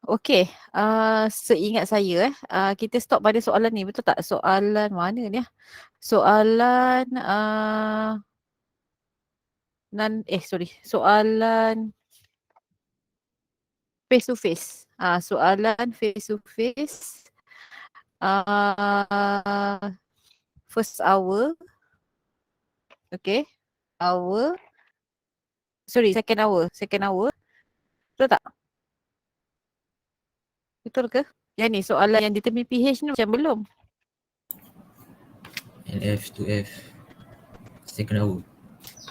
Okay, seingat saya kita stop pada soalan ni, betul tak? Soalan mana ni? Soalan soalan face to face. Soalan face to face first hour. Okay, hour. Sorry, second hour. Betul tak? Betul ke? Yang ni soalan yang determine pH ni macam belum. NF to F second hour.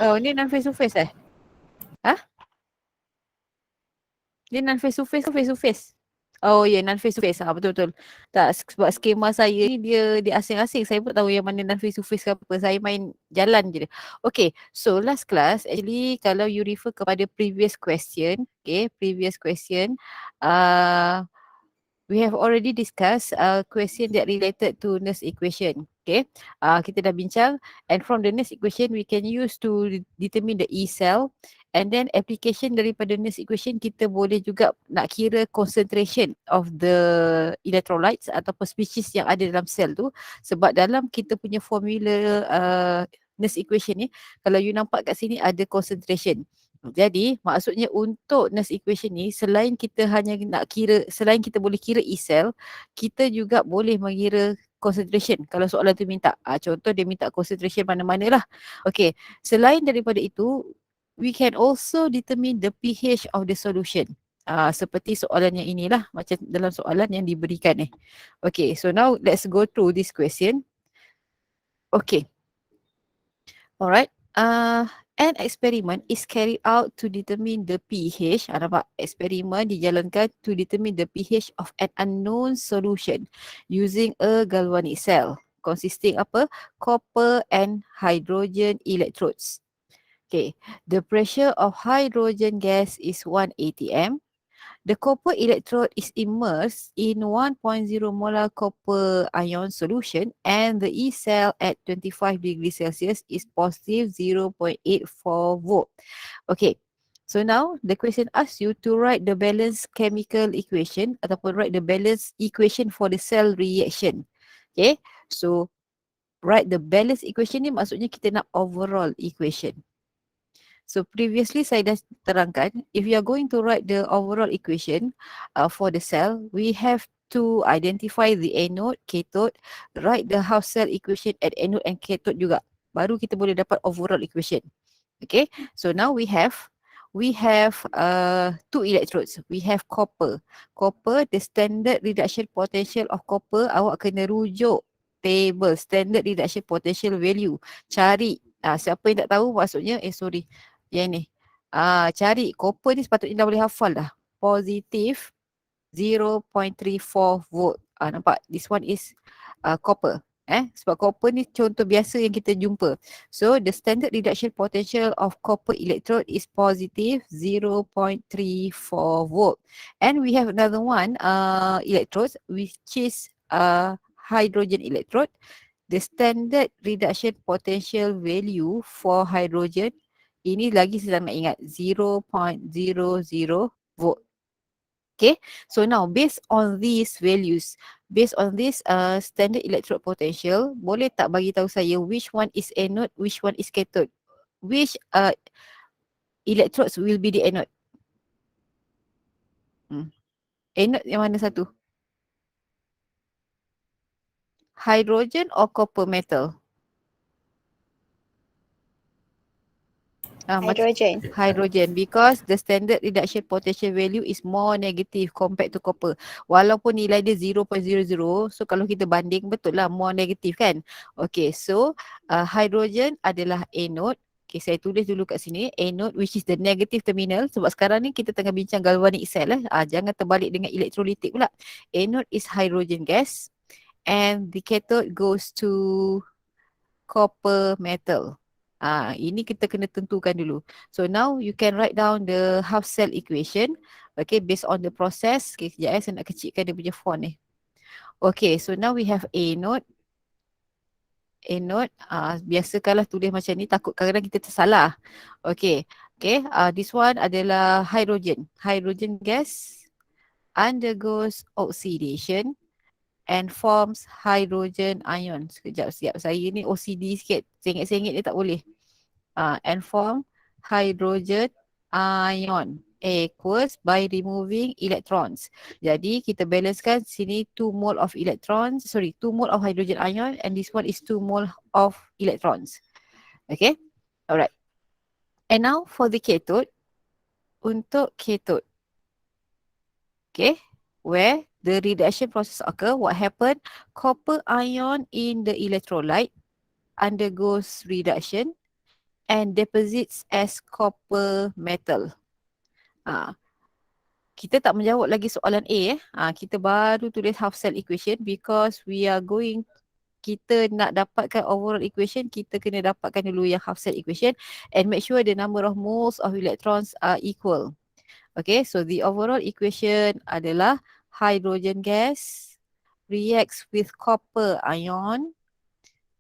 Oh, ni non face to face Dia non face to face ke face to face? Oh ya, yeah, non face to face. Betul-betul. Tak, sebab skema saya ni dia asing-asing. Saya pun tahu yang mana non face to face ke apa. Saya main jalan je. Okay, so last class actually kalau you refer kepada previous question, we have already discussed question that related to Nernst equation. Okay, kita dah bincang, and from the Nernst equation we can use to determine the E cell, and then application daripada Nernst equation kita boleh juga nak kira concentration of the electrolytes ataupun species yang ada dalam sel tu, sebab dalam kita punya formula Nernst equation ni, kalau you nampak kat sini ada concentration. Jadi maksudnya untuk Nernst equation ni, selain kita hanya nak kira, selain kita boleh kira E cell, kita juga boleh mengira concentration kalau soalan tu minta. Contoh dia minta concentration mana-mana lah. Okay, selain daripada itu, we can also determine the pH of the solution. Seperti soalan yang inilah, macam dalam soalan yang diberikan ni. Okay, so now let's go through this question. Okay. Alright. An experiment is carried out to determine the pH. Nampak? Eksperimen dijalankan to determine the pH of an unknown solution using a galvanic cell consisting apa? Copper and hydrogen electrodes. Okay. The pressure of hydrogen gas is 1 atm. The copper electrode is immersed in 1.0 molar copper ion solution, and the E cell at 25 degrees Celsius is positive 0.84 volt. Okay, so now the question asks you to write the balanced chemical equation ataupun write the balanced equation for the cell reaction. Okay, so write the balanced equation ni maksudnya kita nak overall equation. So previously saya dah terangkan, if you are going to write the overall equation for the cell, we have to identify the anode, cathode, write the half cell equation at anode and cathode juga. Baru kita boleh dapat overall equation. Okay, so now we have two electrodes. We have copper. Copper, the standard reduction potential of copper, awak kena rujuk table standard reduction potential value. Cari. Siapa yang tak tahu maksudnya, yang ni. Cari copper ni sepatutnya dah boleh hafal dah. Positive 0.34 volt. Nampak? This one is copper. Sebab copper ni contoh biasa yang kita jumpa. So the standard reduction potential of copper electrode is positive 0.34 volt. And we have another one electrode which is hydrogen electrode. The standard reduction potential value for hydrogen, ini lagi saya nak ingat, 0.00 volt. Okay, so now based on these values, based on this standard electrode potential, boleh tak bagi tahu saya which one is anode, which one is cathode? Which electrodes will be the anode? Anode yang mana satu? Hydrogen or copper metal? Hydrogen, because the standard reduction potential value is more negative compared to copper. Walaupun nilai dia 0.00, so kalau kita banding, betul lah more negative kan. Okay, so hydrogen adalah anode. Okay, saya tulis dulu kat sini, anode which is the negative terminal, sebab sekarang ni kita tengah bincang galvanic cell jangan terbalik dengan elektrolitik pula. Anode is hydrogen gas and the cathode goes to copper metal. Ini kita kena tentukan dulu. So now you can write down the half cell equation. Okay, based on the process. Okay, sekejap saya nak kecilkan dia punya font ni. Okay, so now we have anode. Anode, biasakanlah tulis macam ni, takut kadang-kadang kita tersalah. Okay, this one adalah hydrogen. Hydrogen gas undergoes oxidation and forms hydrogen ion. Sekejap, saya ni OCD sikit. Sengit-sengit ni tak boleh. And form hydrogen ion aqueous by removing electrons. Jadi kita balancekan sini 2 mole of electrons, 2 mole of hydrogen ion, and this one is 2 mole of electrons. Okay, alright. And now for the cathode. Untuk cathode, okay, where the reduction process occur, what happened? Copper ion in the electrolyte undergoes reduction and deposits as copper metal. Kita tak menjawab lagi soalan A. Kita baru tulis half cell equation because we are going, kita nak dapatkan overall equation, kita kena dapatkan dulu yang half cell equation and make sure the number of moles of electrons are equal. Okay, so the overall equation adalah hydrogen gas reacts with copper ion,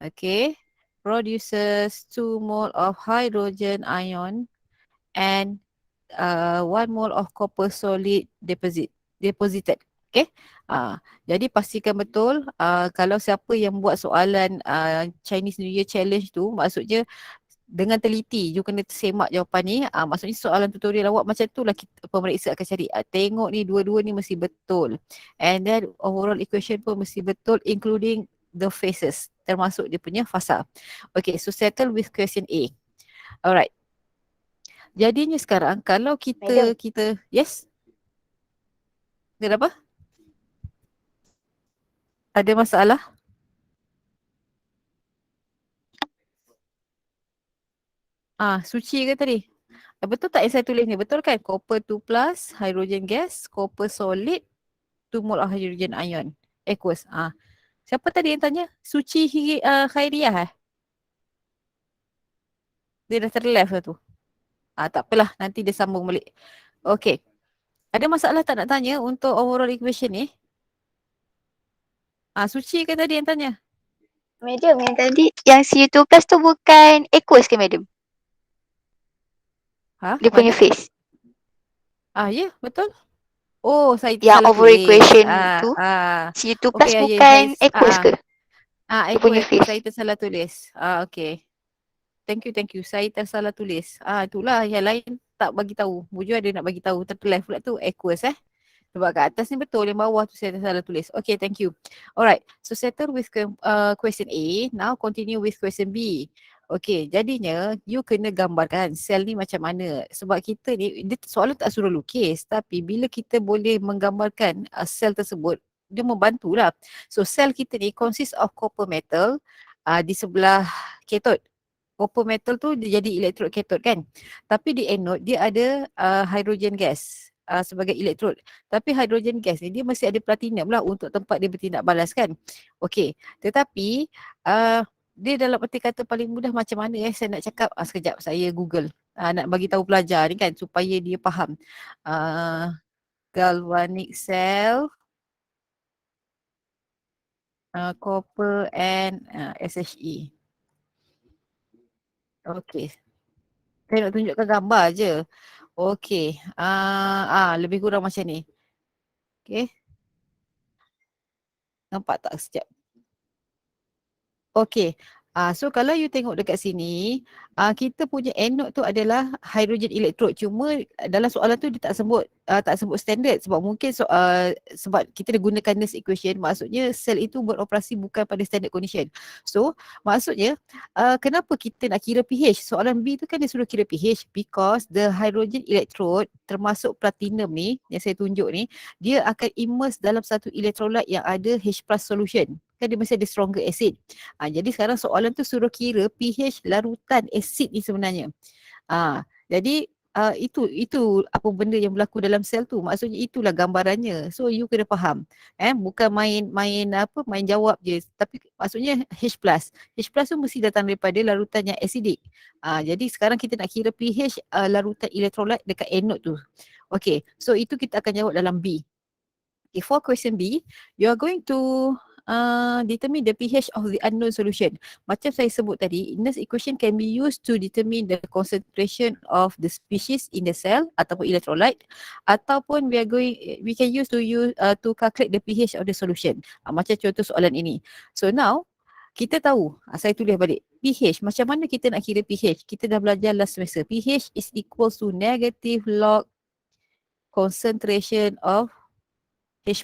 okay, produces 2 mole of hydrogen ion and 1 mole of copper solid deposited. Okay, jadi pastikan betul kalau siapa yang buat soalan Chinese New Year Challenge tu, maksudnya dengan teliti, you kena semak jawapan ni. Maksudnya soalan tutorial awak macam tu lah pemeriksa akan cari. Tengok ni dua-dua ni mesti betul. And then overall equation pun mesti betul including the phases, termasuk dia punya fasa. Okay, so settle with question A. Alright. Jadinya sekarang kalau kita, yes? Kenapa? Ada masalah? Suci ke tadi? Betul tak yang saya tulis ni? Betul kan? Copper 2 plus, hydrogen gas, copper solid, 2 mole of hydrogen ion, aqueous. Siapa tadi yang tanya? Suci Khairiah Dia dah terleft lah tu. Tak apalah, nanti dia sambung balik. Okay. Ada masalah tak nak tanya untuk overall equation ni? Suci kan tadi yang tanya? Madam, yang tadi yang Cu2 plus tu bukan aqueous ke madam? Dia punya phase. Ya, betul. Oh, saya yang salah overall tulis. equation tu Cu2 plus Okay, bukan aqueous ke? Dia punya phase. saya tersalah tulis. Okay. Thank you. Saya tersalah tulis. Itulah yang lain tak bagi tahu. Buju ada nak bagi tahu. Terleft pula tu aqueous Sebab kat atas ni betul, yang bawah tu saya tersalah tulis. Okay, thank you. Alright, so settle with question A. Now continue with question B. Okay, jadinya you kena gambarkan sel ni macam mana. Sebab kita ni, soalan tak suruh lukis. Tapi bila kita boleh menggambarkan sel tersebut, dia membantulah. So sel kita ni consist of copper metal di sebelah cathode. Copper metal tu dia jadi electrode cathode kan. Tapi di anode dia ada hydrogen gas sebagai elektrod. Tapi hydrogen gas ni dia mesti ada platinum lah untuk tempat dia bertindak balas kan. Okey, tetapi dia dalam erti kata paling mudah macam mana saya nak cakap. Sekejap saya Google. Nak bagi tahu pelajar ni kan supaya dia faham. Galvanic cell, copper and SHE. Okey. Saya nak tunjukkan gambar je. Okey. Lebih kurang macam ni. Okey. Nampak tak sekejap? Okey. So kalau you tengok dekat sini, kita punya anode tu adalah hydrogen electrode. Cuma dalam soalan tu dia tak sebut standard sebab mungkin sebab kita dah gunakan Nernst equation, maksudnya sel itu beroperasi bukan pada standard condition. So maksudnya kenapa kita nak kira pH? Soalan B tu kan dia suruh kira pH because the hydrogen electrode termasuk platinum ni yang saya tunjuk ni, dia akan immerse dalam satu electrolyte yang ada H+ solution. Kan dia mesti ada stronger acid. Jadi sekarang soalan tu suruh kira pH larutan asid ni sebenarnya. Jadi itu apa benda yang berlaku dalam sel tu. Maksudnya itulah gambarannya. So you kena faham. Bukan main jawab je. Tapi maksudnya H+. H+ tu mesti datang daripada larutan yang acidic. Jadi sekarang kita nak kira pH larutan electrolyte dekat anode tu. Okay, so itu kita akan jawab dalam B. Okay, for question B, you are going to determine the pH of the unknown solution. Macam saya sebut tadi, Nernst equation can be used to determine the concentration of the species in the cell ataupun electrolyte, ataupun we can use to calculate the pH of the solution. Macam contoh soalan ini. So now kita tahu, saya tulis balik, pH, macam mana kita nak kira pH? Kita dah belajar last semester. pH is equals to negative log concentration of H+.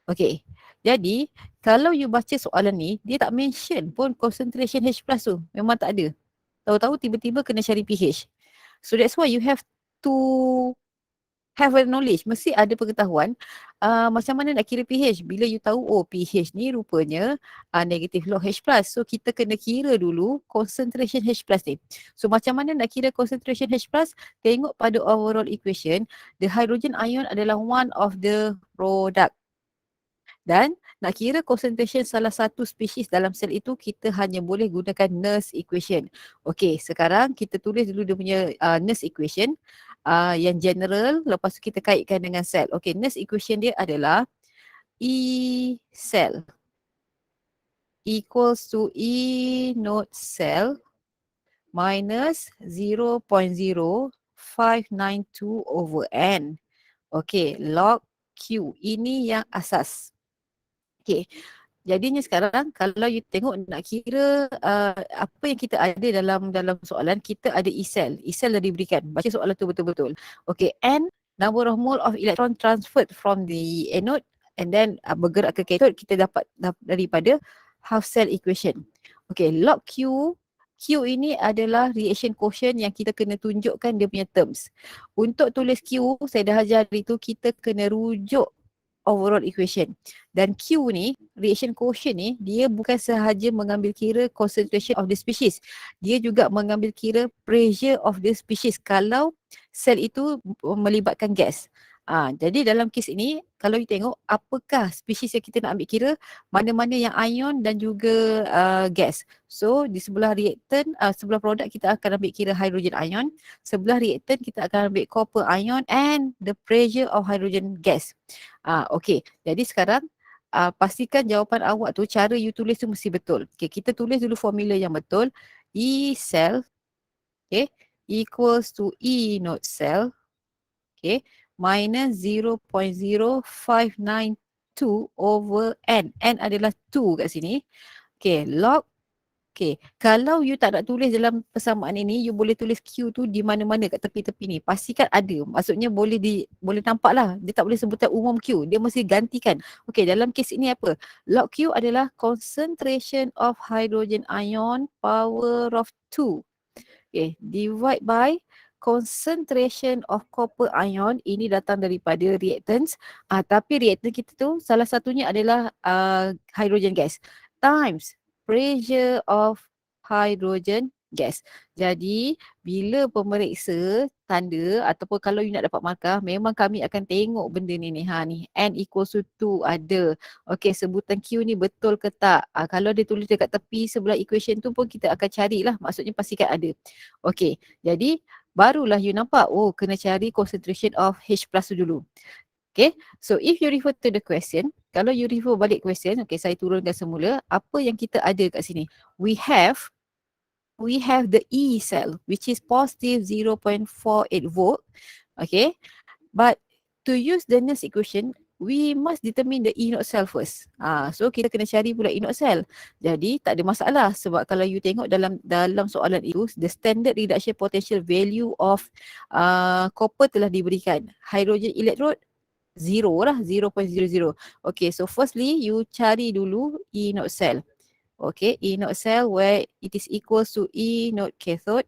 Okay, jadi kalau you baca soalan ni, dia tak mention pun concentration H+ tu. Memang tak ada. Tahu-tahu tiba-tiba kena cari pH. So that's why you have to have a knowledge. Mesti ada pengetahuan macam mana nak kira pH. Bila you tahu, oh pH ni rupanya negative log H+. So kita kena kira dulu concentration H+ ni. So macam mana nak kira concentration H+? Tengok pada overall equation. The hydrogen ion adalah one of the product. Dan nak kira concentration salah satu spesies dalam sel itu, kita hanya boleh gunakan Nernst equation. Okey, sekarang kita tulis dulu dia punya Nernst equation yang general, lepas tu kita kaitkan dengan sel. Okey, Nernst equation dia adalah E cell equals to E naught cell minus 0.0592 over N. Okey, log Q. Ini yang asas. Okay, jadinya sekarang kalau you tengok nak kira apa yang kita ada dalam soalan, kita ada E cell. E cell dah diberikan. Baca soalan tu betul-betul. Okay, N, number of mole of electron transferred from the anode and then bergerak ke cathode, kita dapat daripada half cell equation. Okay, log Q. Q ini adalah reaction quotient yang kita kena tunjukkan dia punya terms. Untuk tulis Q, saya dah ajar itu, kita kena rujuk overall equation. Dan Q ni, reaction quotient ni, dia bukan sahaja mengambil kira concentration of the species. Dia juga mengambil kira pressure of the species kalau sel itu melibatkan gas. Jadi dalam kes ini, kalau you tengok apakah spesies yang kita nak ambil kira, mana-mana yang ion dan juga gas. So di sebelah reactant, sebelah produk kita akan ambil kira hydrogen ion. Sebelah reactant kita akan ambil copper ion and the pressure of hydrogen gas. Okay, jadi sekarang pastikan jawapan awak tu, cara you tulis tu mesti betul. Okay, kita tulis dulu formula yang betul. E cell, okay, equals to E naught cell, okay, minus 0.0592 over N. N adalah 2 kat sini. Okay, log. Okay, kalau you tak nak tulis dalam persamaan ini, you boleh tulis Q tu di mana-mana kat tepi-tepi ni. Pastikan ada. Maksudnya boleh nampak lah. Dia tak boleh sebutan umum Q. Dia mesti gantikan. Okay, dalam kes ini apa? Log Q adalah concentration of hydrogen ion power of 2. Okay, divide by concentration of copper ion. Ini datang daripada reactants. Tapi reactant kita tu salah satunya adalah hydrogen gas. Times pressure of hydrogen gas. Jadi bila pemeriksa tanda ataupun kalau you nak dapat markah, memang kami akan tengok benda ni ni. Ni N equals to 2 ada. Okey, sebutan Q ni betul ke tak? Kalau dia tulis dekat tepi sebelah equation tu pun kita akan carilah. Maksudnya pastikan ada. Okey, jadi barulah you nampak, oh kena cari concentration of H+ tu dulu. Okay, so if you refer to the question, kalau you refer balik question, okay, saya turunkan semula, apa yang kita ada kat sini? We have the E cell, which is positive 0.48 volt, okay, but to use the Nernst equation, we must determine the E naught cell first. So kita kena cari pula E naught cell. Jadi tak ada masalah, sebab kalau you tengok dalam soalan itu, the standard reduction potential value of copper telah diberikan. Hydrogen electrode 0 lah, 0.00. Okay, so firstly you cari dulu E naught cell. Okay, E naught cell where it is equals to E naught cathode.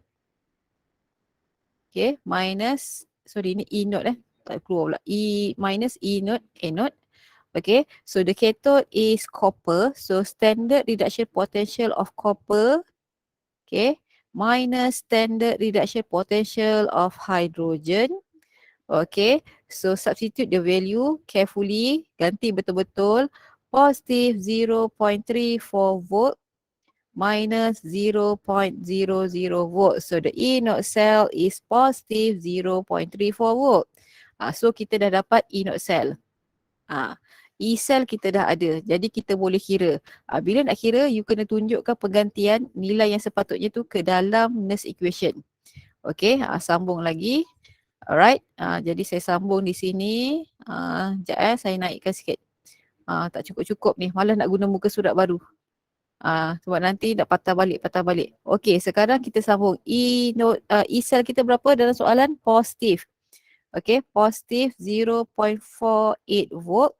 Okay, minus, sorry ni E naught tak keluar pula. Minus E naught anode. Okay, so the cathode is copper. So standard reduction potential of copper, okay, minus standard reduction potential of hydrogen. Okay, so substitute the value carefully, ganti betul-betul. Positive 0.34 volt minus 0.00 volt. So the E naught cell is positive 0.34 volt. So kita dah dapat E naught cell. E cell kita dah ada. Jadi kita boleh kira. Bila nak kira, you kena tunjukkan pergantian nilai yang sepatutnya tu ke dalam Nernst equation. Okay, sambung lagi. Alright, jadi saya sambung di sini. Sekejap saya naikkan sikit. Tak cukup-cukup ni, malah nak guna muka surat baru. Sebab nanti nak patah balik. Okey, sekarang kita sambung. E cell kita berapa dalam soalan? Positif. Okey, positif 0.48 volt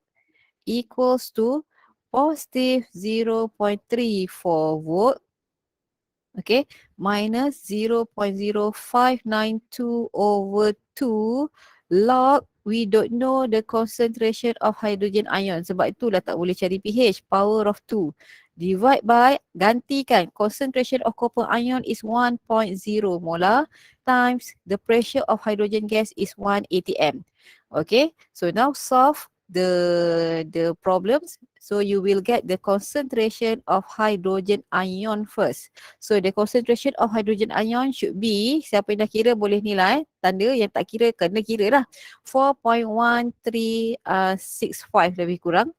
equals to positif 0.34 volt. Okay, minus 0.0592 over 2 log, we don't know the concentration of hydrogen ion. Sebab itulah tak boleh cari pH, power of 2. Divide by, gantikan, concentration of copper ion is 1.0 molar times the pressure of hydrogen gas is 1 atm. Okay, so now solve the problems. So you will get the concentration of hydrogen ion first. So the concentration of hydrogen ion should be, siapa yang dah kira boleh nilai, tanda yang tak kira kena kira lah. 4.1365 lebih kurang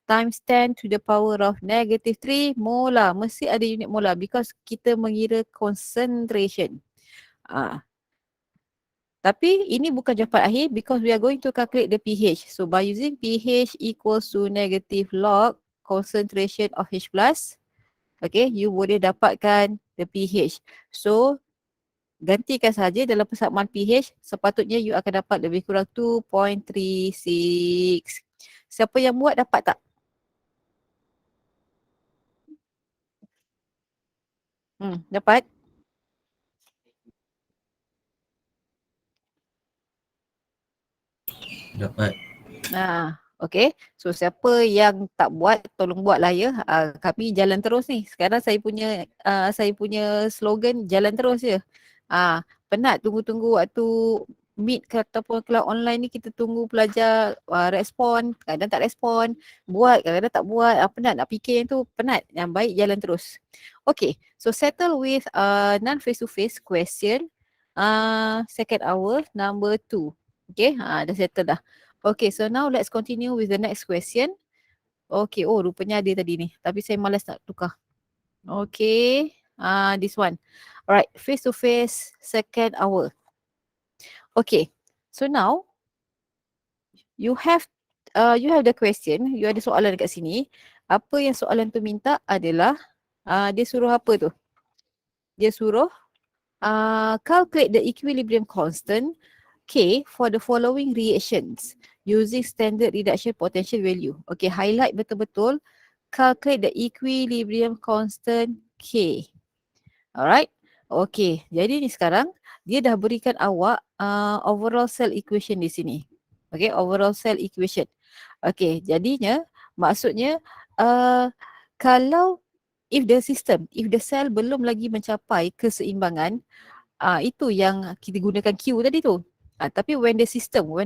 times 10 to the power of negative 3 molar. Mesti ada unit molar because kita mengira concentration. Tapi ini bukan jawapan akhir because we are going to calculate the pH. So by using pH equals to negative log concentration of H plus, okay, you boleh dapatkan the pH. So gantikan saja dalam persamaan pH, sepatutnya you akan dapat lebih kurang 2.36. Siapa yang buat dapat tak? Dapat? Dapat. Okay. So siapa yang tak buat, tolong buatlah ya. Kami jalan terus ni. Sekarang saya punya slogan jalan terus je. Penat tunggu-tunggu waktu meet ke ataupun kelas online ni, kita tunggu pelajar respon, kadang tak respon, buat, kadang tak buat, penat nak fikir yang tu, penat. Yang baik jalan terus. Okay, so settle with non face to face question, second hour number 2. Okay, dah settle dah. Okay, so now let's continue with the next question. Okay, oh rupanya ada tadi ni, tapi saya malas nak tukar. Okay, this one. Alright, face to face second hour. Okay, so now you have the question, you ada soalan dekat sini. Apa yang soalan tu minta adalah dia suruh apa tu? Dia suruh calculate the equilibrium constant K for the following reactions using standard reduction potential value. Okay, highlight betul-betul. Calculate the equilibrium constant K. Alright. Okay, jadi ni sekarang dia dah berikan awak overall cell equation di sini. Okay, overall cell equation. Okay, jadinya maksudnya kalau if the cell belum lagi mencapai keseimbangan, itu yang kita gunakan Q tadi tu. Tapi when the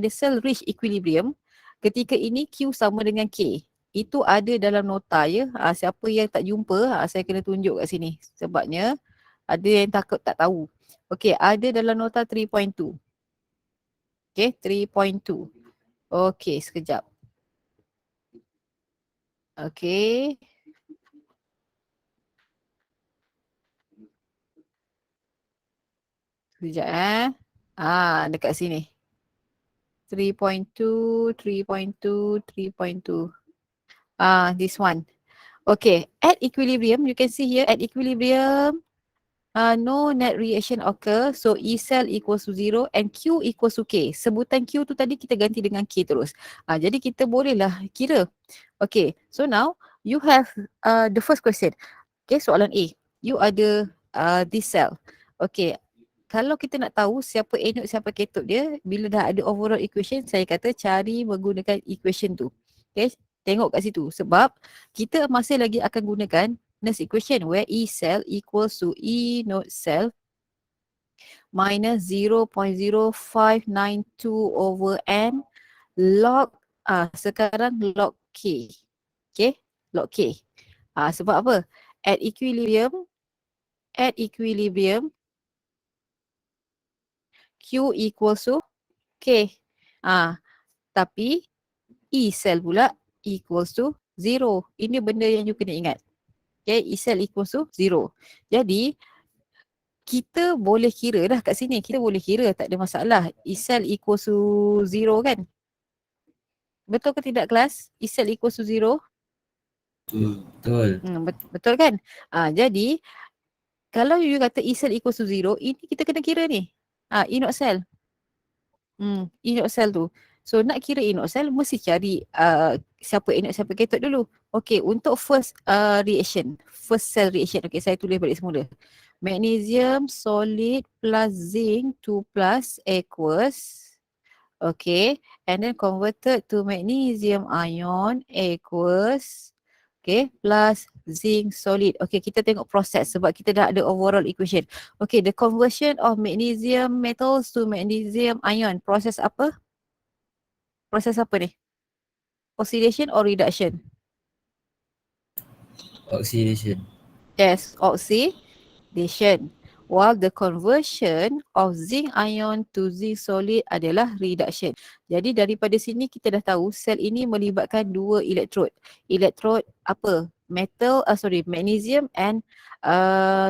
cell reach equilibrium, ketika ini Q sama dengan K. Itu ada dalam nota ya. Siapa yang tak jumpa, saya kena tunjuk kat sini. Sebabnya ada yang takut tak tahu. Okay, ada dalam nota 3.2. Okay, 3.2. Okay, sekejap. Okay. Sekejap dekat sini. 3.2. This one. Okay, at equilibrium, you can see here at equilibrium, no net reaction occur. So E cell equals to 0 and Q equals to K. Sebutan Q tu tadi kita ganti dengan K terus. Jadi kita bolehlah kira. Okay, so now you have the first question. Okay, soalan A. You ada this cell. Okay, kalau kita nak tahu siapa anode, siapa cathode dia, bila dah ada overall equation, saya kata cari menggunakan equation tu. Okay, tengok kat situ. Sebab kita masih lagi akan gunakan Nernst equation where E cell equals to E node cell minus 0.0592 over N log, sekarang log K. Okay, log K. Sebab apa? At equilibrium, Q equals to K. Tapi E cell pula equals to 0. Ini benda yang you kena ingat. Okay, E cell equals to 0. Jadi, kita boleh kira dah kat sini. Kita boleh kira, tak ada masalah. E cell equals to 0 kan? Betul ke tidak kelas? E cell equals to 0? Betul. Betul kan? Jadi, kalau you kata E cell equals to 0, ini kita kena kira ni. E naught cell. E naught cell tu. So, nak kira E naught cell, mesti cari siapa E naught cell cathode dulu. Okay, untuk first reaction. First cell reaction. Okay, saya tulis balik semula. Magnesium solid plus zinc 2 plus aqueous. Okay, and then converted to magnesium ion aqueous. Okay, plus zinc solid. Okay, kita tengok proses sebab kita dah ada overall equation. Okay, the conversion of magnesium metals to magnesium ion. Proses apa? Proses apa ni? Oxidation or reduction? Oxidation. Yes, oxidation. While the conversion of zinc ion to zinc solid adalah reduction. Jadi daripada sini kita dah tahu sel ini melibatkan dua elektrod. Elektrod apa? Magnesium and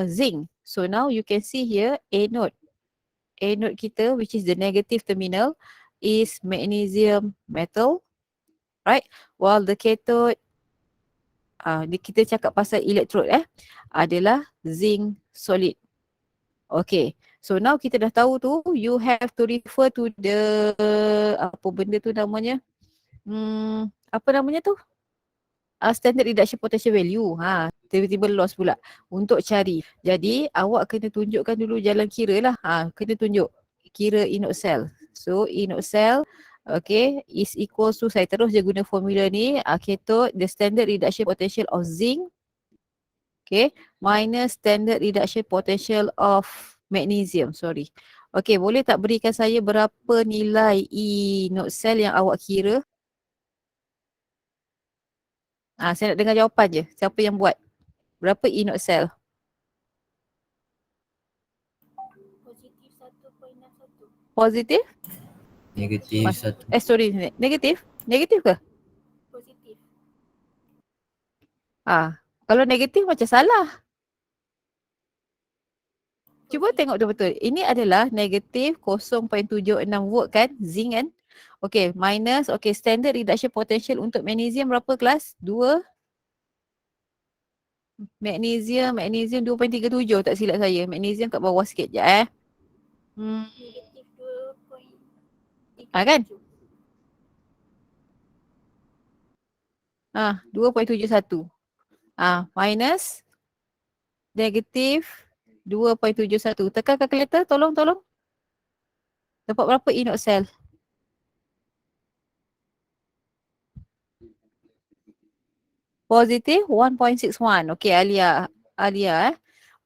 zinc. So now you can see here anode. Anode kita which is the negative terminal is magnesium metal. Right? While the cathode kita cakap pasal elektrod adalah zinc solid. Okay. So now kita dah tahu tu, you have to refer to the apa benda tu namanya? Apa namanya tu? Standard reduction potential value. Tiba-tiba lost pula untuk cari. Jadi awak kena tunjukkan dulu jalan kira lah. Kena tunjuk kira E naught cell. So E naught cell okay is equals to, saya terus je guna formula ni, cathode the standard reduction potential of zinc okay, minus standard reduction potential of magnesium, sorry. Okay, boleh tak berikan saya berapa nilai E naught cell yang awak kira? Saya nak dengar jawapan je. Siapa yang buat? Berapa E naught cell? Positif? Negatif 1. Sorry, negatif? Negatif ke? Kalau negatif macam salah. Cuba tengok betul-betul. Ini adalah negatif 0.76 volt kan? Zinc kan? Okay, minus. Okay, standard reduction potential untuk magnesium berapa kelas? 2. Magnesium 2.37 tak silap saya. Magnesium kat bawah sikit je kan? 2.71. Minus negatif 2.71. Tekan kalkulator, tolong. Dapat berapa E naught cell? Positif 1.61. Okay, Alia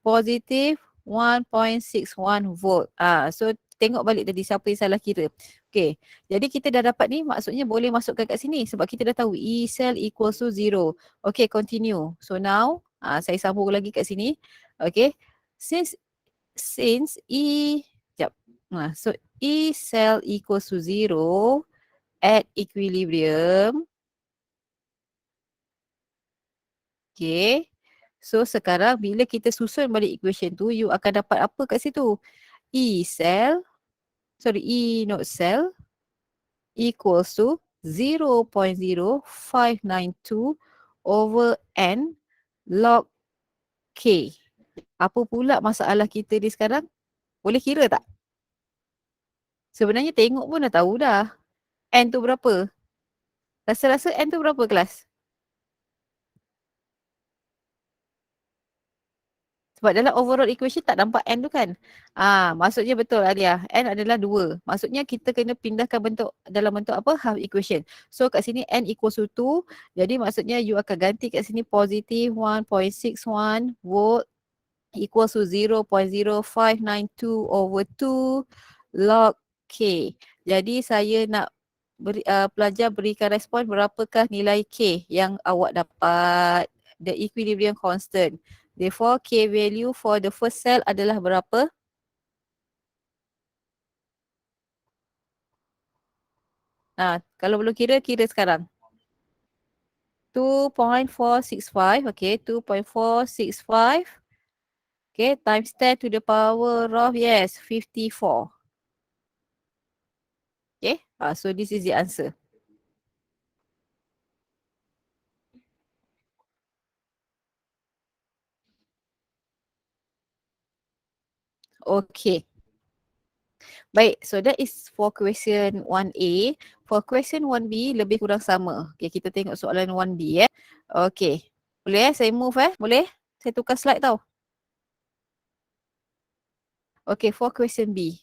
positif 1.61 volt. So tengok balik tadi siapa yang salah kira. Okay, jadi kita dah dapat ni, maksudnya boleh masukkan kat sini sebab kita dah tahu E cell equals to 0. Okay, continue. So now, saya sambung lagi kat sini. Okay, since E, so E cell equals to 0 at equilibrium. Okay. So sekarang bila kita susun balik equation tu, you akan dapat apa kat situ? E naught cell equals to 0.0592 over N log K. Apa pula masalah kita ni sekarang? Boleh kira tak? Sebenarnya tengok pun dah tahu dah. N tu berapa? Rasa-rasa N tu berapa kelas? Sebab dalam overall equation tak nampak N tu kan. Maksudnya betul Alia. N adalah 2. Maksudnya kita kena pindahkan bentuk dalam bentuk apa? Half equation. So kat sini N equals to 2. Jadi maksudnya you akan ganti kat sini positif 1.61 volt equals to 0.0592 over 2 log K. Jadi saya nak pelajar berikan respon berapakah nilai K yang awak dapat. The equilibrium constant. Therefore, K value for the first cell adalah berapa? Kalau belum kira, kira sekarang. 2.465, okay, 2.465, okay, times 10 to the power of, yes, 54. Okay, so this is the answer. Okay. Baik, so that is for question 1A. For question 1B, lebih kurang sama. Okay, kita tengok soalan 1B. Okay, boleh saya move Boleh? Saya tukar slide tau. Okay, for question B.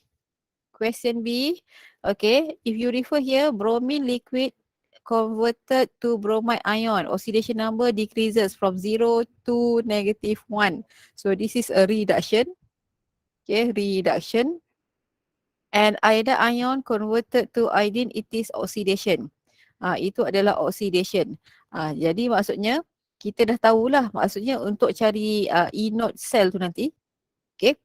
Question B, okay, if you refer here, bromine liquid converted to bromide ion, oxidation number decreases from 0 to -1. So this is a reduction. Okay, reduction. And either ion converted to iodine, it is oxidation. Itu adalah oxidation. Jadi maksudnya kita dah tahulah maksudnya untuk cari E0 cell tu nanti. Okay.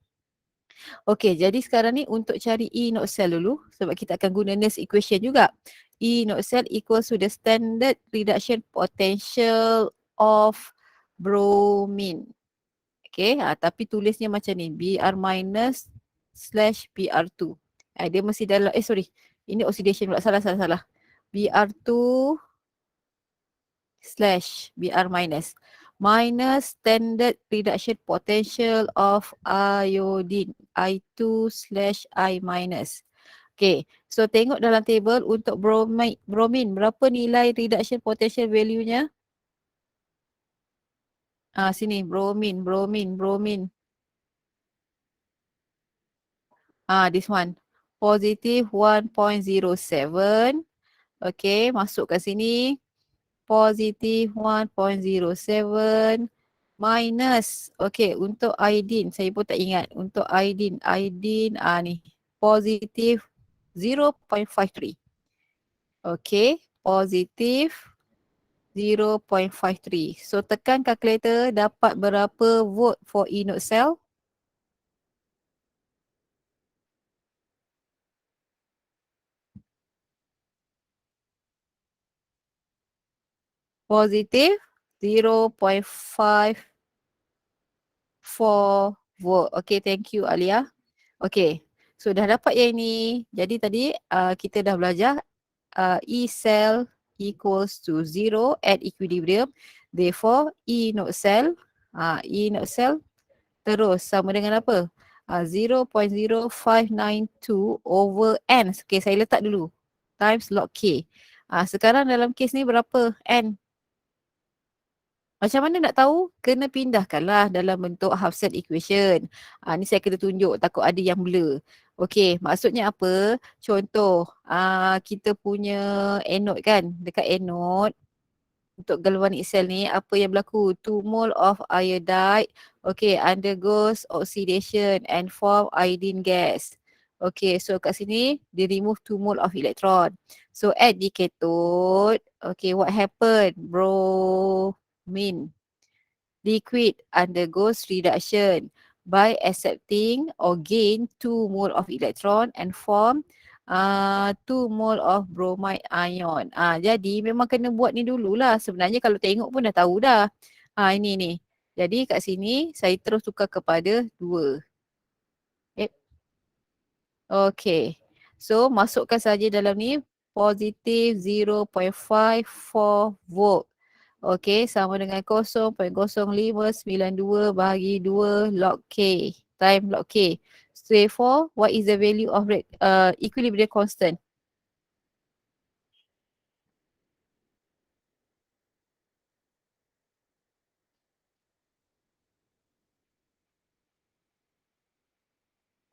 Okay, jadi sekarang ni untuk cari E0 cell dulu sebab kita akan guna Nernst equation juga. E0 cell equals to the standard reduction potential of bromine. Okay, tapi tulisnya macam ni, Br minus slash Br2. Dia mesti dalam, sorry, ini oxidation pula, salah. Br2 slash Br minus standard reduction potential of iodine, I2 slash I minus. Okay, so tengok dalam table untuk bromine, berapa nilai reduction potential value-nya? Sini, bromine. This one. Positive 1.07. Okay, masuk kat sini. Positive 1.07 minus, okay, untuk iodine, saya pun tak ingat. Untuk iodine ni, positive 0.53. Okay, positive 0.53. So tekan calculator, dapat berapa volt for E0 cell? Positive 0.54 volt. Okay, thank you Alia. Okay, so dah dapat yang ni. Jadi tadi kita dah belajar E cell equals to 0 at equilibrium. Therefore, E0 cell, terus sama dengan apa? 0.0592 over N. Okay, saya letak dulu. Times log K. Sekarang dalam kes ni berapa N? Macam mana nak tahu? Kena pindahkanlah dalam bentuk half set equation. Ni saya kena tunjuk, takut ada yang blur. Okey, maksudnya apa? Contoh, kita punya anode kan, dekat anode untuk galvanic cell ni, apa yang berlaku? 2 mole of iodide, okay, undergoes oxidation and form iodine gas. Okay, so kat sini, dia remove 2 mole of electron. So at the cathode, okay, what happened? Bromine liquid undergoes reduction by accepting or gain 2 mole of electron and form 2 mole of bromide ion. Jadi memang kena buat ni dululah. Sebenarnya kalau tengok pun dah tahu dah. Ini ni. Jadi kat sini saya terus tukar kepada 2. Okay. So masukkan saja dalam ni positif 0.54 volt. Okay, sama dengan 0.0592 bahagi 2 log K time log K. Therefore, what is the value of equilibrium constant?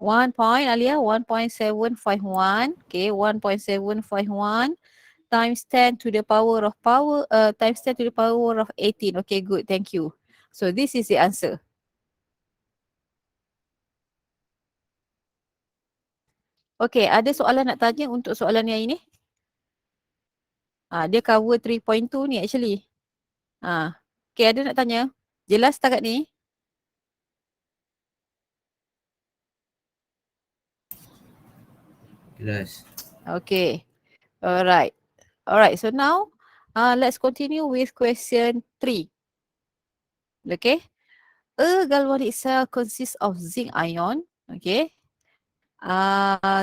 Alia, 1.751. Okay, 1.751 times 10 to the power of times 10 to the power of 18. Okay, good. Thank you. So this is the answer. Okay, ada soalan nak tanya untuk soalan yang ini? Dia cover 3.2 ni actually. Okay, ada nak tanya? Jelas setakat ni? Jelas. Okay. Alright. So now Let's continue with question 3. Okay. A galvanic cell consists of zinc ion. Okay.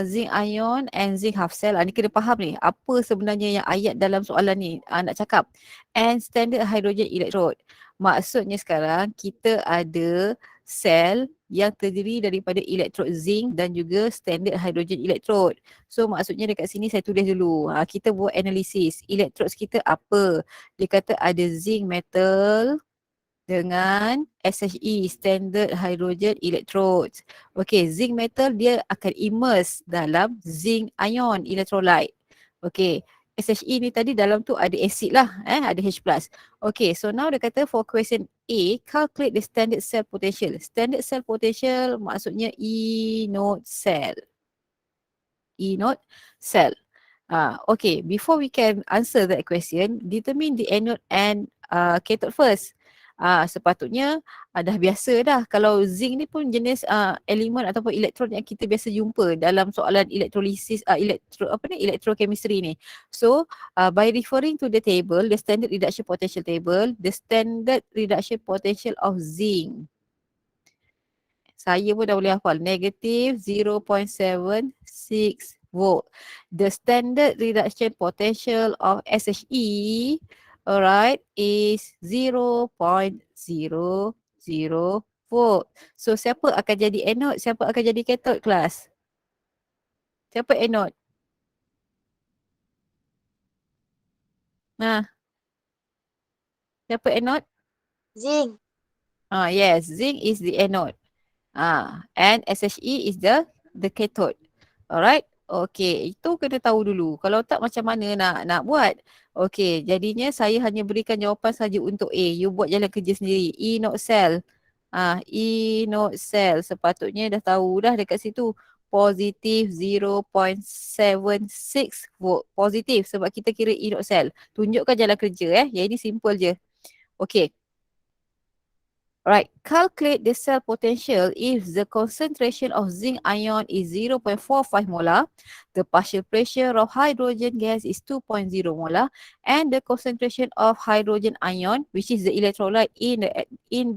Zinc ion and zinc half cell. Ni kena faham ni. Apa sebenarnya yang ayat dalam soalan ni nak cakap. And standard hydrogen electrode. Maksudnya sekarang kita ada sel yang terdiri daripada elektrod zinc dan juga standard hydrogen electrode. So maksudnya dekat sini saya tulis dulu. Kita buat analisis. Electrodes kita apa? Dia kata ada zinc metal dengan SHE, standard hydrogen electrodes. Okay, zinc metal dia akan immerse dalam zinc ion electrolyte. Okay, SHE ni tadi dalam tu ada acid lah, ada H+. Okay, so now dia kata for question A, calculate the standard cell potential. Standard cell potential maksudnya E node cell. E node cell. Okay, before we can answer that question, determine the anode and cathode first. Sepatutnya dah biasa dah kalau zinc ni pun jenis elemen ataupun elektron yang kita biasa jumpa dalam soalan elektrolisis electrochemistry ni. So by referring to the table, the standard reduction potential table, the standard reduction potential of zinc, saya pun dah boleh hafal, negative 0.76 volt. The standard reduction potential of SHE, alright, is 0.00 volt. So siapa akan jadi anode, siapa akan jadi cathode kelas? Siapa anode? Siapa anode? Zinc. Yes, zinc is the anode. And SHE is the cathode. Alright. Okay, itu kena tahu dulu. Kalau tak macam mana nak buat. Okay, jadinya saya hanya berikan jawapan saja untuk A. You buat jalan kerja sendiri. E node cell. E node cell. Sepatutnya dah tahu dah dekat situ. Positif 0.76 volt. Positif sebab kita kira E node cell. Tunjukkan jalan kerja Yang ini simple je. Okay. Right, calculate the cell potential if the concentration of zinc ion is 0.45 molar, the partial pressure of hydrogen gas is 2.0 molar, and the concentration of hydrogen ion, which is the electrolyte in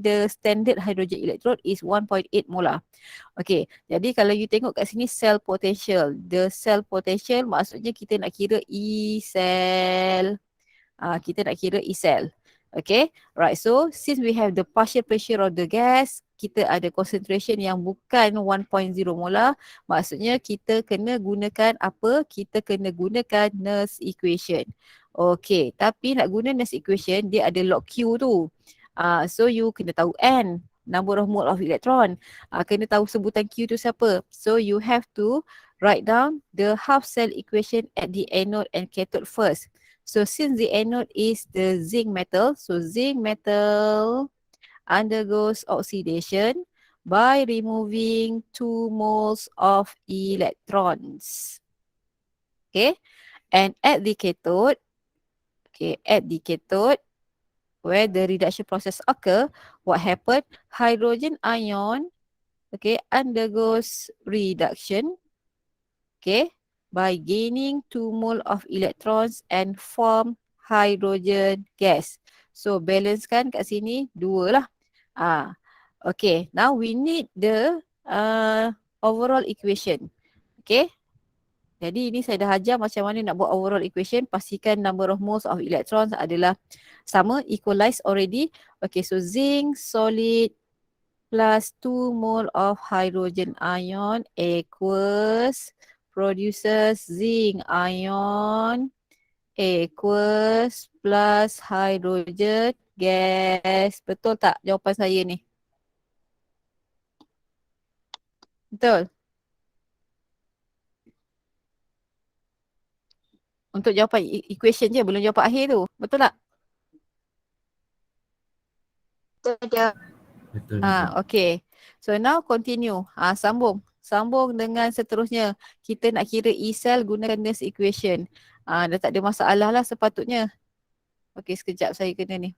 the standard hydrogen electrode, is 1.8 molar. Okay, jadi kalau you tengok kat sini cell potential, the cell potential maksudnya kita nak kira E cell. Kita nak kira E cell. Okay, right. So since we have the partial pressure of the gas, kita ada concentration yang bukan 1.0 molar, maksudnya kita kena gunakan apa? Kita kena gunakan Nernst equation. Okay, tapi nak guna Nernst equation, dia ada log Q tu. So you kena tahu N, number of mole of electron. Kena tahu sebutan Q tu siapa. So you have to write down the half cell equation at the anode and cathode first. So since the anode is the zinc metal, so zinc metal undergoes oxidation by removing 2 moles of electrons. Okay, and at the cathode, where the reduction process occur, what happened? Hydrogen ion, undergoes reduction, by gaining 2 mole of electrons and form hydrogen gas. So balance kan kat sini 2 lah. Okay, now we need the overall equation. Okay, jadi ini saya dah ajar macam mana nak buat overall equation. Pastikan number of moles of electrons adalah sama, equalize already. Okay, so zinc solid plus 2 mole of hydrogen ion equals produces zinc ion equals plus hydrogen gas. Betul tak jawapan saya ni? Betul? Untuk jawapan equation je, belum jawapan akhir tu. Betul tak? Betul. Betul. Okay. So now continue. Sambung dengan seterusnya. Kita nak kira E cell gunakan Nernst equation. Dah tak ada masalah lah sepatutnya. Okay, sekejap saya kena ni.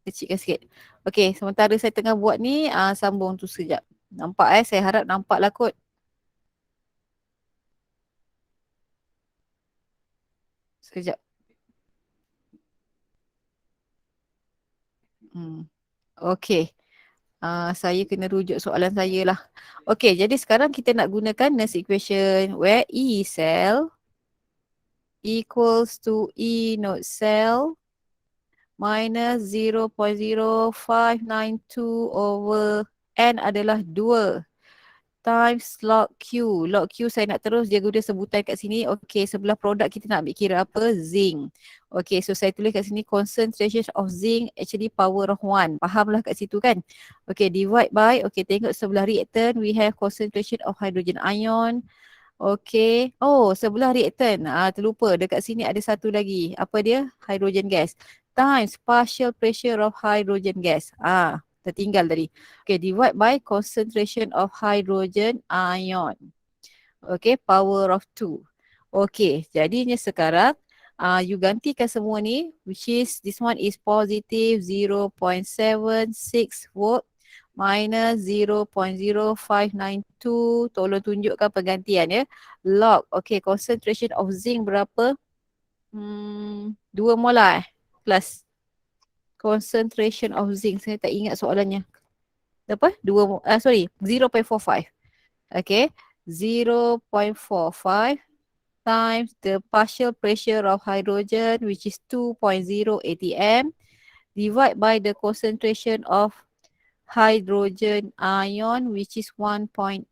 Kecilkan sikit. Okay, sementara saya tengah buat ni, sambung tu sekejap. Nampak saya harap nampak lah kot. Sekejap. Okay. Saya kena rujuk soalan saya lah. Okay, jadi sekarang kita nak gunakan Nernst equation where E cell equals to E not cell minus 0.0592 over N adalah 2 times log Q. Log Q saya nak terus dia guna sebutan kat sini. Okay, sebelah produk kita nak ambil kira apa? Zinc. Okay, so saya tulis kat sini concentration of zinc actually power of 1. Fahamlah kat situ kan? Okay, divide by, okay, tengok sebelah reactant we have concentration of hydrogen ion. Okay. Oh, sebelah reactant. Terlupa. Dekat sini ada satu lagi. Apa dia? Hydrogen gas. Times partial pressure of hydrogen gas. Tertinggal tadi. Okay, divide by concentration of hydrogen ion. Okay, power of 2. Okay, jadinya sekarang you gantikan semua ni, which is this one is positive 0.76 volt minus 0.0592. Tolong tunjukkan penggantian ya. Log, okay, concentration of zinc berapa? 2 molar plus concentration of zinc. Saya tak ingat soalannya. Apa? 0.45. Okay. 0.45 times the partial pressure of hydrogen which is 2.0 atm divide by the concentration of hydrogen ion which is 1.8.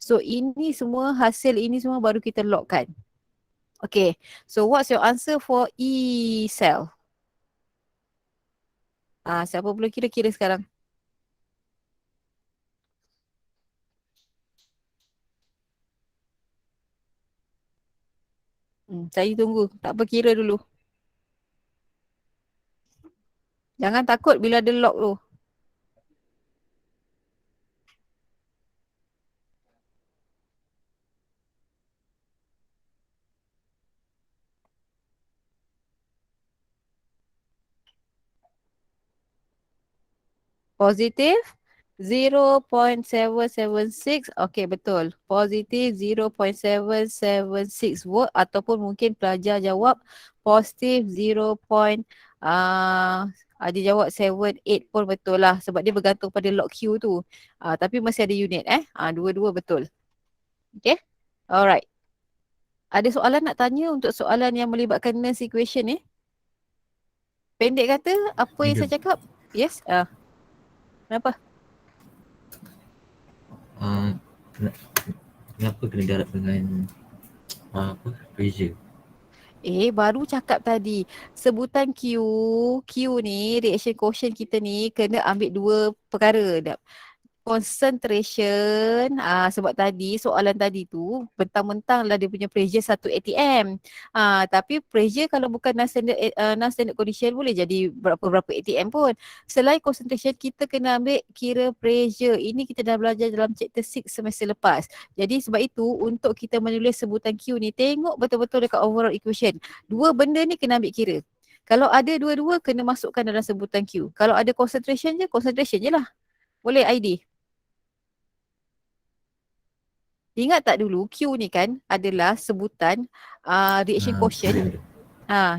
So ini semua hasil ini semua baru kita logkan. Okay. So what's your answer for E cell? Siapa boleh kira-kira sekarang? Saya tunggu. Tak apa, kira dulu. Jangan takut bila ada log tu. Positif 0.776. Okay, betul. Positif 0.776 volt ataupun mungkin pelajar jawab positif 0. Dia jawab 78 pun betul lah sebab dia bergantung pada log Q tu. Tapi masih ada unit dua-dua betul. Okay. Alright. Ada soalan nak tanya untuk soalan yang melibatkan Nernst equation ni? Pendek kata apa yang saya cakap? Yes. Kenapa? Kenapa kena darab dengan pressure? Baru cakap tadi. Sebutan Q ni, reaction quotient kita ni kena ambil dua perkara. Concentration, sebab tadi soalan tadi tu mentang-mentang lah dia punya pressure 1 atm. Tapi pressure kalau bukan non-standard condition boleh jadi berapa-berapa atm pun. Selain concentration, kita kena ambil kira pressure. Ini kita dah belajar dalam chapter 6 semester lepas. Jadi sebab itu untuk kita menulis sebutan Q ni, tengok betul-betul dekat overall equation. Dua benda ni kena ambil kira. Kalau ada dua-dua, kena masukkan dalam sebutan Q. Kalau ada concentration je lah. Boleh ID? Ingat tak dulu Q ni kan adalah sebutan reaction quotient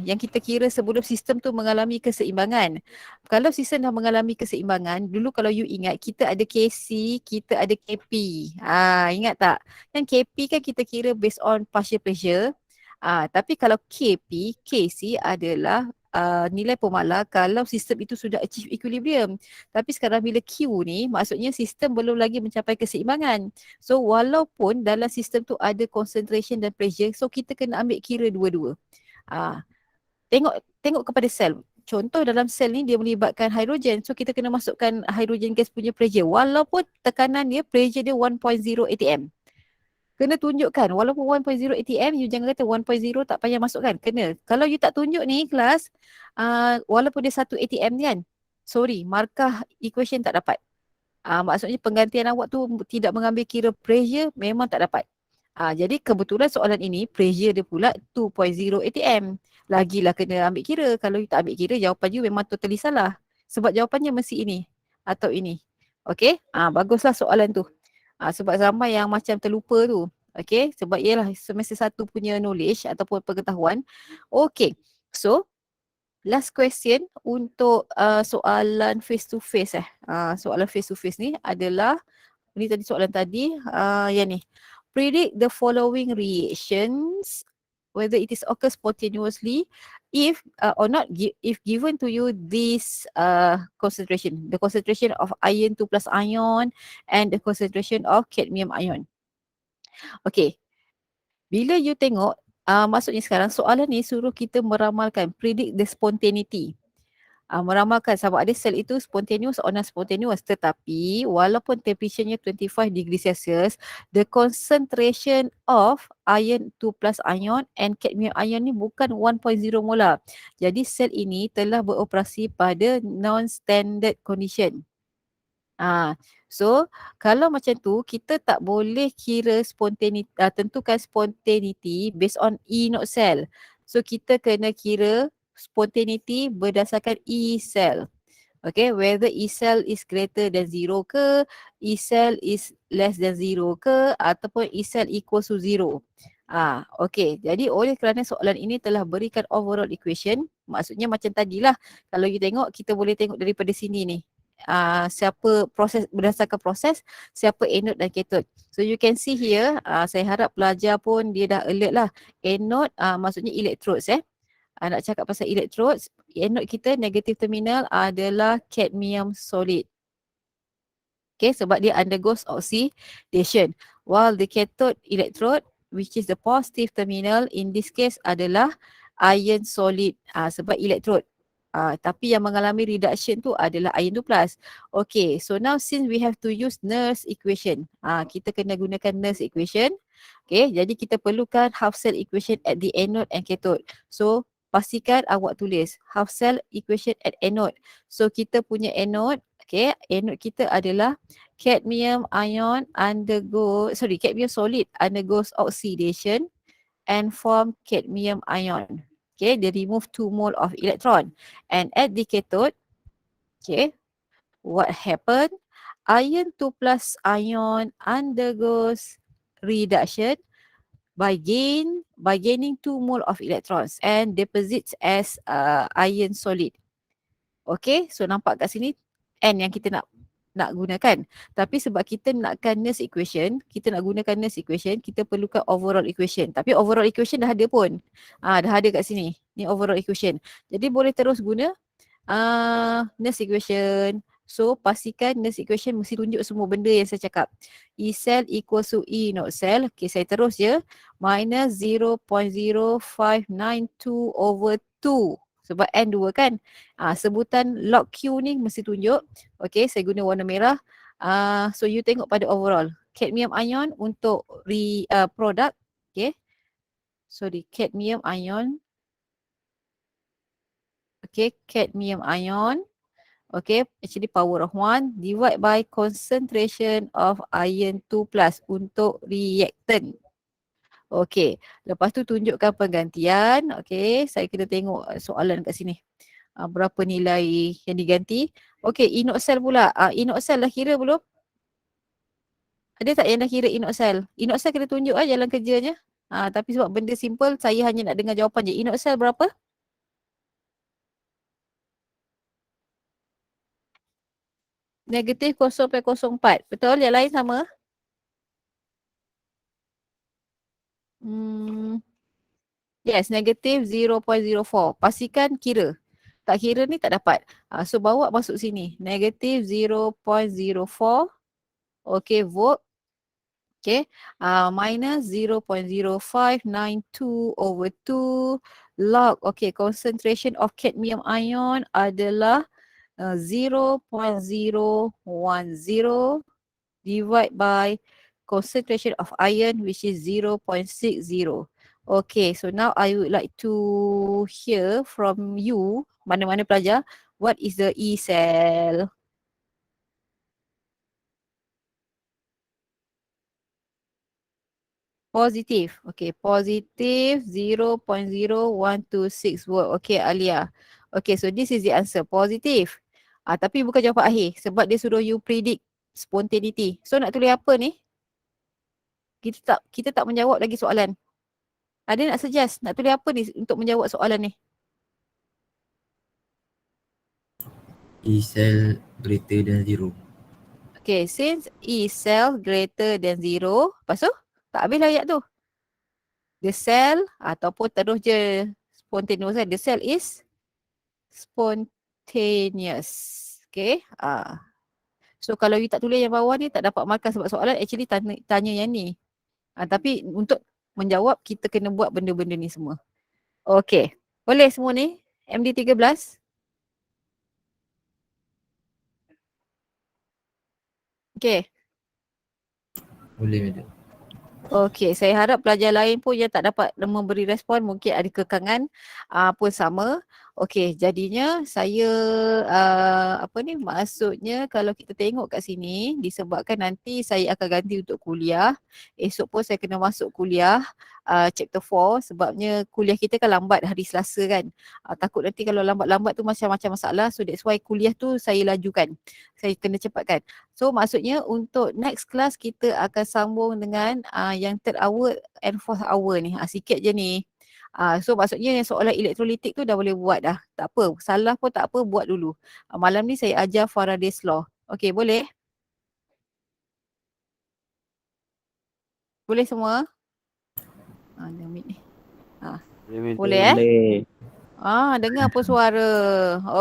yang kita kira sebelum sistem tu mengalami keseimbangan. Kalau sistem dah mengalami keseimbangan, dulu kalau you ingat kita ada KC, kita ada KP. Ingat tak? Kan KP kan kita kira based on partial pressure. Tapi kalau KP, KC adalah nilai pemalar kalau sistem itu sudah achieve equilibrium. Tapi sekarang bila Q ni, maksudnya sistem belum lagi mencapai keseimbangan. So walaupun dalam sistem tu ada concentration dan pressure, so kita kena ambil kira dua-dua. Tengok kepada sel. Contoh dalam sel ni dia melibatkan hidrogen. So kita kena masukkan hydrogen gas punya pressure. Walaupun tekanan dia, pressure dia 1.0 atm. Kena tunjukkan. Walaupun 1.0 atm, you jangan kata 1.0 tak payah masukkan. Kena. Kalau you tak tunjuk ni kelas, walaupun dia 1 atm ni kan, sorry, markah equation tak dapat. Maksudnya penggantian awak tu tidak mengambil kira pressure, memang tak dapat. Jadi kebetulan soalan ini, pressure dia pula 2.0 atm. Lagilah kena ambil kira. Kalau you tak ambil kira, jawapan you memang totally salah. Sebab jawapannya mesti ini atau ini. Okay? Baguslah soalan tu. Sebab ramai yang macam terlupa tu. Okay, sebab ialah semester 1 punya knowledge ataupun pengetahuan. Okay, so last question untuk soalan face to face soalan face to face ni adalah ni tadi soalan tadi yang ni. Predict the following reactions whether it is occur spontaneously if or not if given to you this concentration, the concentration of iron 2 plus ion and the concentration of cadmium ion. Okay, bila you tengok maksudnya sekarang soalan ni suruh kita meramalkan, predict the spontaneity. Meramalkan sama ada sel itu spontaneous or non-spontaneous, tetapi walaupun temperature-nya 25 degree Celsius, the concentration of iron 2 plus ion and cadmium ion ni bukan 1.0 molar. Jadi sel ini telah beroperasi pada non-standard condition. So kalau macam tu kita tak boleh kira spontaneity, tentukan spontaneity based on E not cell. So kita kena kira spontaneity berdasarkan E cell. Okay, whether E cell is greater than 0 ke, E cell is less than 0 ke, ataupun E cell equals to 0. Okay, jadi oleh kerana soalan ini telah berikan overall equation, maksudnya macam tadilah, kalau you tengok, kita boleh tengok daripada sini ni. Siapa proses, berdasarkan proses, siapa anode dan cathode. So you can see here, saya harap pelajar pun dia dah alert lah. Anode maksudnya electrodes nak cakap pasal electrodes, anode kita negative terminal adalah cadmium solid. Okay, sebab dia undergoes oxidation. While the cathode electrode, which is the positive terminal, in this case adalah iron solid sebab electrode. Tapi yang mengalami reduction tu adalah iron 2 plus. Okay, so now since we have to use Nernst equation, kita kena gunakan Nernst equation. Okay, jadi kita perlukan half cell equation at the anode and cathode. So pastikan awak tulis half cell equation at anode. So kita punya anode, okay, anode kita adalah cadmium ion cadmium solid undergoes oxidation and form cadmium ion. Okay, they remove 2 mole of electron. And at the cathode, okay, what happened? Iron 2 plus ion undergoes reduction by gaining 2 mole of electrons and deposits as iron solid. Okay, so nampak kat sini N yang kita nak gunakan. Tapi sebab kita nakkan Nernst equation, kita nak gunakan Nernst equation, kita perlukan overall equation. Tapi overall equation dah ada pun. Dah ada kat sini. Ni overall equation. Jadi boleh terus guna Nernst equation. So pastikan Nernst equation mesti tunjuk semua benda yang saya cakap. E cell equals to E not cell. Okay, saya terus je. Minus 0.0592 over 2. Sebab N 2 kan. Sebutan log Q ni mesti tunjuk. Okay, saya guna warna merah. So you tengok pada overall. Cadmium ion untuk product. Okay. Sorry, cadmium ion. Okay, cadmium ion. Okay, actually power of 1 divide by concentration of iron 2 plus untuk reactant. Okay, lepas tu tunjukkan penggantian. Okay, saya kena tengok soalan kat sini. Berapa nilai yang diganti. Okay, inoxal pula. Inoxal dah kira belum? Ada tak yang dah kira inoxal? Inoxal kena tunjuk jalan kerjanya. Tapi sebab benda simple, saya hanya nak dengar jawapan je. Inoxal berapa? Negatif 0.04. Betul? Yang lain sama? Yes, negatif 0.04. Pastikan kira. Tak kira ni tak dapat. So bawa masuk sini. Negatif 0.04. Okay, volt. Okay. Minus 0.0592 over 2 log. Okay, concentration of cadmium ion adalah 0.010 divide by concentration of iron which is 0.60. Okay, so now I would like to hear from you, mana-mana pelajar, what is the E cell? Positive. Okay, positive 0.0126 volt. Okay, Alia. Okay, so this is the answer. Positive. Tapi bukan jawapan akhir sebab dia suruh you predict spontaneity. So nak tulis apa ni? Kita tak menjawab lagi soalan. Ada nak suggest nak tulis apa ni untuk menjawab soalan ni? E cell greater than 0. Okay, since E cell greater than 0, lepas tu tak habis lah ayat tu. The cell ataupun terus je spontaneous kan. The cell is spontaneous. Okay. So kalau you tak tulis yang bawah ni tak dapat markah sebab soalan actually tanya yang ni. Tapi untuk menjawab kita kena buat benda-benda ni semua. Okay. Boleh semua ni? MD13? Okay. Boleh madam. Okey, saya harap pelajar lain pun yang tak dapat memberi respon mungkin ada kekangan pun sama. Okey, jadinya saya maksudnya kalau kita tengok kat sini disebabkan nanti saya akan ganti untuk kuliah. Esok pun saya kena masuk kuliah chapter 4 sebabnya kuliah kita kan lambat hari Selasa kan. Takut nanti kalau lambat-lambat tu macam-macam masalah, so that's why kuliah tu saya lajukan. Saya kena cepatkan. So maksudnya untuk next class kita akan sambung dengan yang third hour and fourth hour ni. Sikit je ni. So maksudnya yang soalan elektrolitik tu dah boleh buat dah. Tak apa, salah pun tak apa, buat dulu. Malam ni saya ajar Faraday's Law. Okey, boleh? Boleh semua? Ni. Boleh dengar apa suara.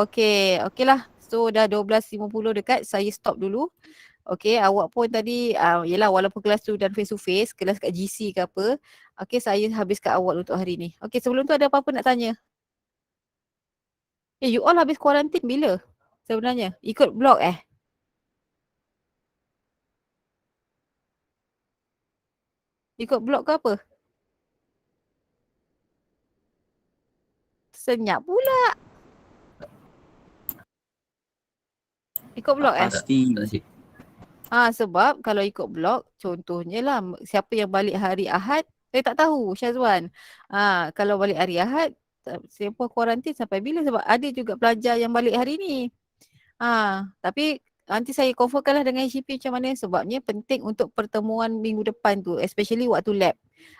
Okey, okeylah. So dah 12.50 dekat, saya stop dulu. Okey, awak pun tadi, yelah walaupun kelas tu dan face to face, kelas kat GC ke apa, okey saya habiskan awal untuk hari ni. Okey, sebelum tu ada apa-apa nak tanya? You all habis kuarantin bila sebenarnya? Ikut blog Ikut blog ke apa? Senyap pula. Ikut blog Pasti. Sebab kalau ikut blog, contohnya lah siapa yang balik hari Ahad, saya tak tahu Syazwan. Kalau balik hari Ahad, siapa kuarantin sampai bila? Sebab ada juga pelajar yang balik hari ni. Tapi nanti saya confirmkan lah dengan HCP macam mana sebabnya penting untuk pertemuan minggu depan tu, especially waktu lab.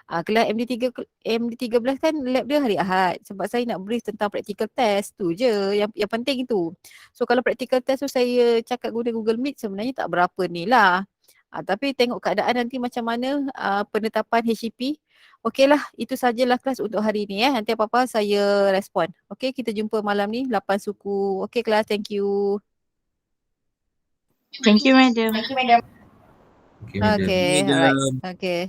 Kelas MD13 kan lab dia hari Ahad sebab saya nak brief tentang practical test tu je yang penting itu. So kalau practical test tu saya cakap guna Google Meet sebenarnya tak berapa ni lah. Tapi tengok keadaan nanti macam mana penetapan HCP. Okeylah, itu sajalah kelas untuk hari ni Nanti apa-apa saya respon. Okey, kita jumpa malam ni 8 suku. Okey kelas, thank you. Thank you, madam. Okay madam. Okay, alright. Okay.